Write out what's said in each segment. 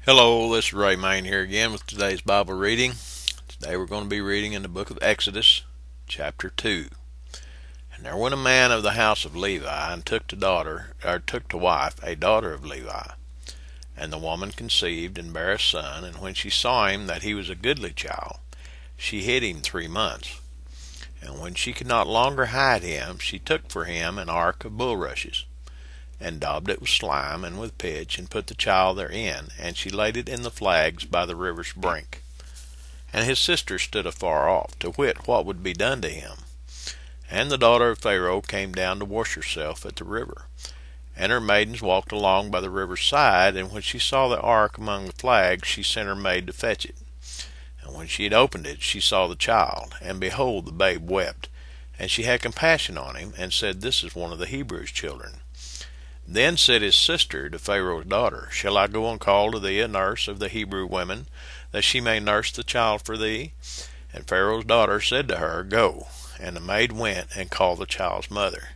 Hello, this is Ray Main here again with today's Bible reading. Today we're going to be reading in the book of Exodus, chapter 2. And there went a man of the house of Levi and took to wife a daughter of Levi. And the woman conceived and bare a son, and when she saw him that he was a goodly child, she hid him 3 months. And when she could not longer hide him, she took for him an ark of bulrushes, and daubed it with slime and with pitch, and put the child therein, and she laid it in the flags by the river's brink. And his sister stood afar off, to wit what would be done to him. And the daughter of Pharaoh came down to wash herself at the river. And her maidens walked along by the river's side, and when she saw the ark among the flags, she sent her maid to fetch it. And when she had opened it, she saw the child, and behold, the babe wept. And she had compassion on him, and said, This is one of the Hebrews' children. Then said his sister to Pharaoh's daughter, Shall I go and call to thee a nurse of the Hebrew women, that she may nurse the child for thee? And Pharaoh's daughter said to her, Go. And the maid went and called the child's mother.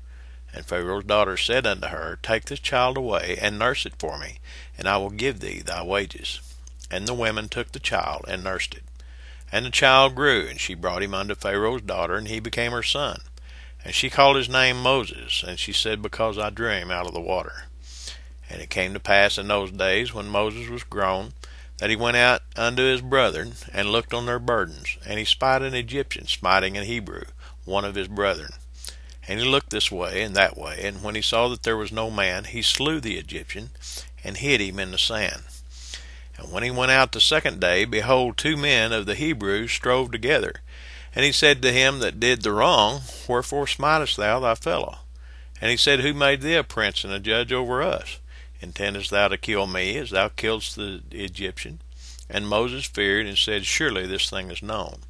And Pharaoh's daughter said unto her, Take this child away, and nurse it for me, and I will give thee thy wages. And the women took the child, and nursed it. And the child grew, and she brought him unto Pharaoh's daughter, and he became her son. And she called his name Moses, and she said, Because I drew him out of the water. And it came to pass in those days, when Moses was grown, that he went out unto his brethren, and looked on their burdens. And he spied an Egyptian smiting an Hebrew, one of his brethren. And he looked this way and that way, and when he saw that there was no man, he slew the Egyptian, and hid him in the sand. And when he went out the second day, behold, 2 men of the Hebrews strove together. And he said to him that did the wrong, Wherefore smitest thou thy fellow? And he said, Who made thee a prince and a judge over us? Intendest thou to kill me, as thou killedst the Egyptian? And Moses feared, and said, Surely this thing is known.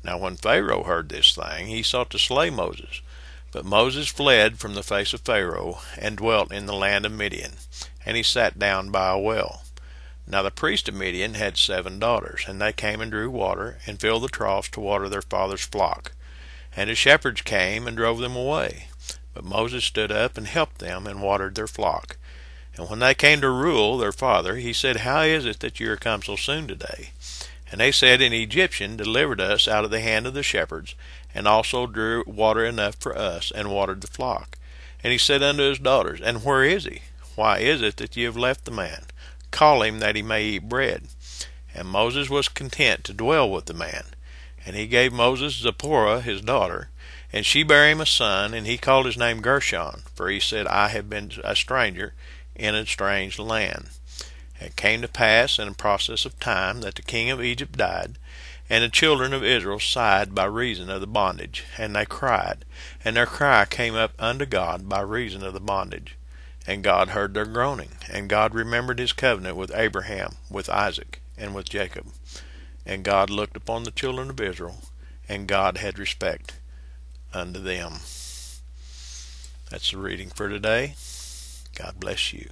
Now when Pharaoh heard this thing, he sought to slay Moses. But Moses fled from the face of Pharaoh, and dwelt in the land of Midian. And he sat down by a well. Now the priest of Midian had 7 daughters, and they came and drew water, and filled the troughs to water their father's flock. And the shepherds came and drove them away. But Moses stood up and helped them, and watered their flock. And when they came to Reuel their father, he said, How is it that you are come so soon today? And they said, An Egyptian delivered us out of the hand of the shepherds, and also drew water enough for us, and watered the flock. And he said unto his daughters, And where is he? Why is it that ye have left the man? Call him, that he may eat bread. And Moses was content to dwell with the man. And he gave Moses Zipporah his daughter, and she bare him a son, and he called his name Gershon, for he said, I have been a stranger in a strange land. And it came to pass in a process of time that the king of Egypt died, and the children of Israel sighed by reason of the bondage, and they cried, and their cry came up unto God by reason of the bondage. And God heard their groaning, and God remembered his covenant with Abraham, with Isaac, and with Jacob. And God looked upon the children of Israel, and God had respect unto them. That's the reading for today. God bless you.